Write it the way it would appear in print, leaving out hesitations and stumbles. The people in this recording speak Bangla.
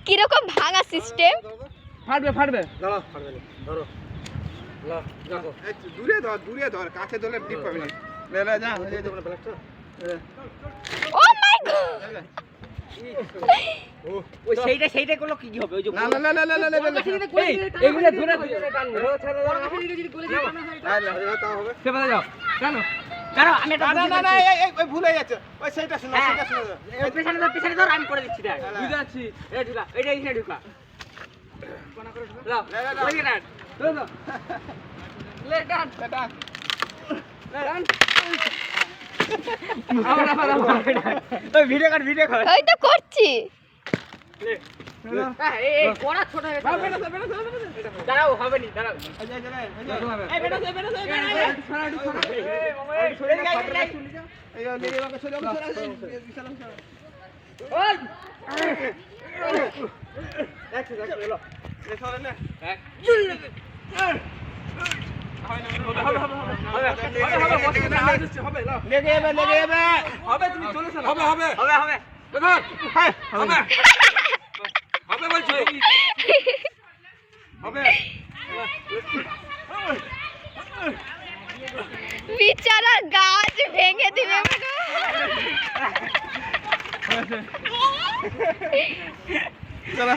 কিরকম ভাঙা সিস্টেম? ফাটবে ফাটবে। ধরো ফাটবে না, ধরো লা দেখো দূরে ধর কাছে ধরলে টিপ পাবি না। লে লে যা এই যে তোমরা ব্ল্যাকটা ও মাই গড! ওই সেইটা করলো কি হবে? ওই যে না না না না না না এই এগুলো ধরে টানবো। তা হবে চেপে যাও কেন দাঁড়াও আমি এটা না না না এই ভুলে যাচ্ছে ওই সেইটা শোনা সেইটা শোনা পেছনে ধর আমি করে দিচ্ছি দেখ। বুঝে যাচ্ছি এই ঢুকা এইটা এখানে ঢুকা। লাও লে লে ওই টান লে টান টাটা ওই ভিডিও কর ওই তো করছি। এই কোড়া ছোট হয়ে গেছে। দাঁড়াও হবে নি দাঁড়াও। এই বেটা ওই বিচারা গাছ ভেঙে দিবে চলো